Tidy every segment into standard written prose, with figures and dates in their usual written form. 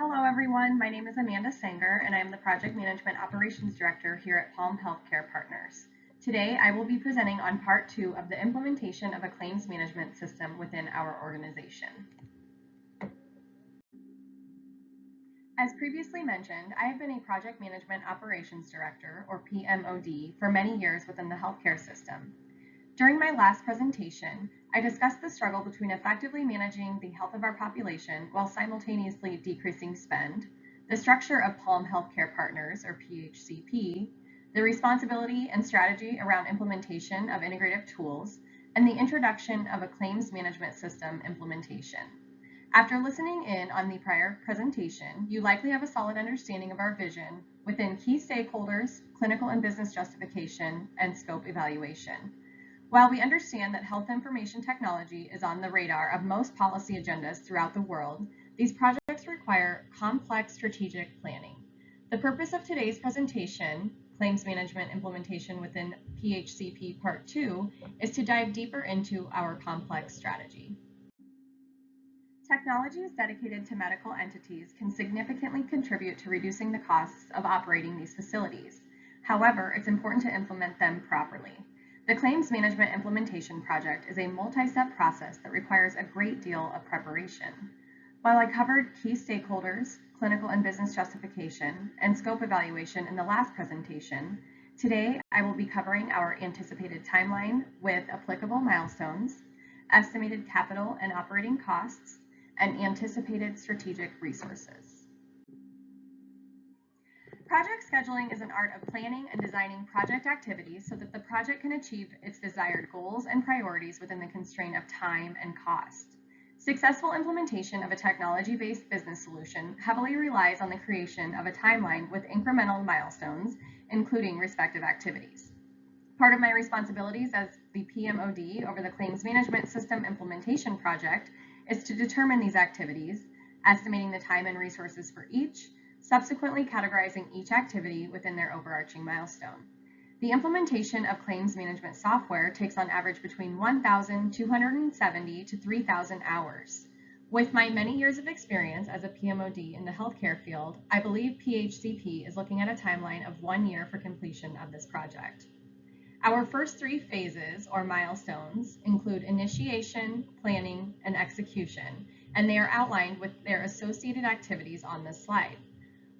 Hello everyone, my name is Amanda Sanger and I am the Project Management Operations Director here at Palm Healthcare Partners. Today I will be presenting on part 2 of the implementation of a claims management system within our organization. As previously mentioned, I have been a Project Management Operations Director, or PMOD, for many years within the healthcare system. During my last presentation, I discussed the struggle between effectively managing the health of our population while simultaneously decreasing spend, the structure of Palm Healthcare Partners, or PHCP, the responsibility and strategy around implementation of integrative tools, and the introduction of a claims management system implementation. After listening in on the prior presentation, you likely have a solid understanding of our vision within key stakeholders, clinical and business justification, and scope evaluation. While we understand that health information technology is on the radar of most policy agendas throughout the world, these projects require complex strategic planning. The purpose of today's presentation, Claims Management Implementation within PHCP Part 2, is to dive deeper into our complex strategy. Technologies dedicated to medical entities can significantly contribute to reducing the costs of operating these facilities. However, it's important to implement them properly. The Claims Management Implementation Project is a multi-step process that requires a great deal of preparation. While I covered key stakeholders, clinical and business justification, and scope evaluation in the last presentation, today I will be covering our anticipated timeline with applicable milestones, estimated capital and operating costs, and anticipated strategic resources. Project scheduling is an art of planning and designing project activities so that the project can achieve its desired goals and priorities within the constraint of time and cost. Successful implementation of a technology-based business solution heavily relies on the creation of a timeline with incremental milestones, including respective activities. Part of my responsibilities as the PMOD over the Claims Management System Implementation Project is to determine these activities, estimating the time and resources for each, subsequently categorizing each activity within their overarching milestone. The implementation of claims management software takes on average between 1,270 to 3,000 hours. With my many years of experience as a PMOD in the healthcare field, I believe PHCP is looking at a timeline of 1 year for completion of this project. Our first 3 phases, or milestones, include initiation, planning, and execution, and they are outlined with their associated activities on this slide.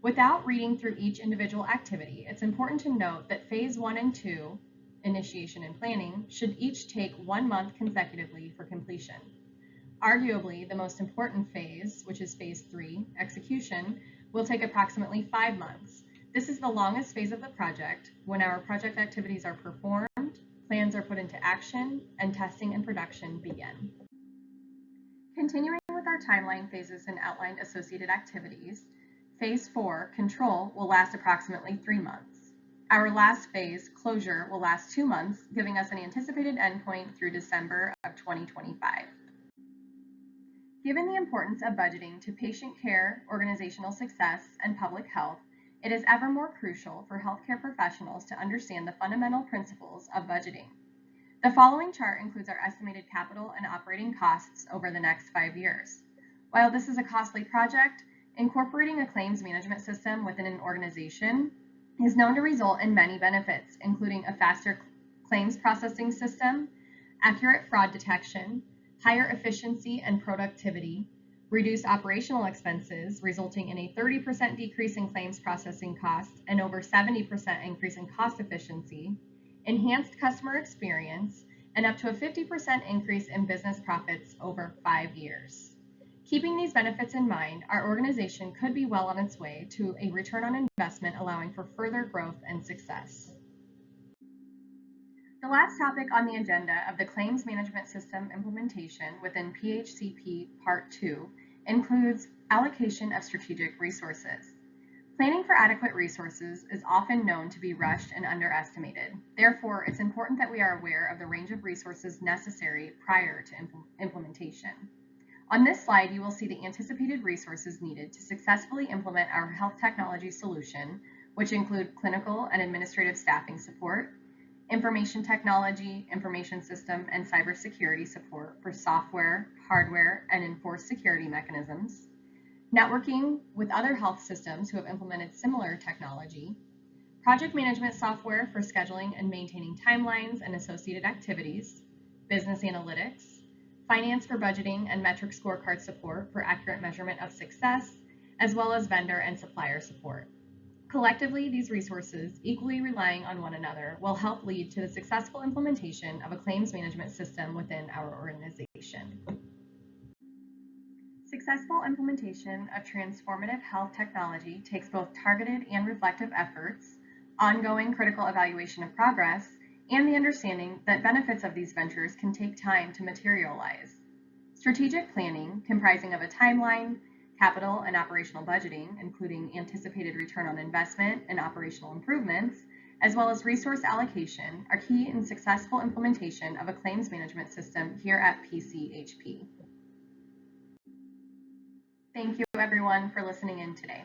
Without reading through each individual activity, it's important to note that phase 1 and 2, initiation and planning, should each take 1 month consecutively for completion. Arguably, the most important phase, which is phase 3, execution, will take approximately 5 months. This is the longest phase of the project when our project activities are performed, plans are put into action, and testing and production begin. Continuing with our timeline phases and outlined associated activities, Phase 4, control, will last approximately 3 months. Our last phase, closure, will last 2 months, giving us an anticipated endpoint through December of 2025. Given the importance of budgeting to patient care, organizational success, and public health, it is ever more crucial for healthcare professionals to understand the fundamental principles of budgeting. The following chart includes our estimated capital and operating costs over the next 5 years. While this is a costly project, incorporating a claims management system within an organization is known to result in many benefits, including a faster claims processing system, accurate fraud detection, higher efficiency and productivity, reduced operational expenses, resulting in a 30% decrease in claims processing costs and over 70% increase in cost efficiency, enhanced customer experience, and up to a 50% increase in business profits over 5 years. Keeping these benefits in mind, our organization could be well on its way to a return on investment allowing for further growth and success. The last topic on the agenda of the Claims Management System implementation within PHCP Part 2 includes allocation of strategic resources. Planning for adequate resources is often known to be rushed and underestimated. Therefore, it's important that we are aware of the range of resources necessary prior to implementation. On this slide, you will see the anticipated resources needed to successfully implement our health technology solution, which include clinical and administrative staffing support, information technology, information system, and cybersecurity support for software, hardware, and enforced security mechanisms, networking with other health systems who have implemented similar technology, project management software for scheduling and maintaining timelines and associated activities, business analytics, finance for budgeting and metric scorecard support for accurate measurement of success, as well as vendor and supplier support. Collectively, these resources, equally relying on one another, will help lead to the successful implementation of a claims management system within our organization. Successful implementation of transformative health technology takes both targeted and reflective efforts, ongoing critical evaluation of progress, and the understanding that benefits of these ventures can take time to materialize. Strategic planning, comprising of a timeline, capital and operational budgeting, including anticipated return on investment and operational improvements, as well as resource allocation, are key in successful implementation of a claims management system here at PCHP. Thank you everyone for listening in today.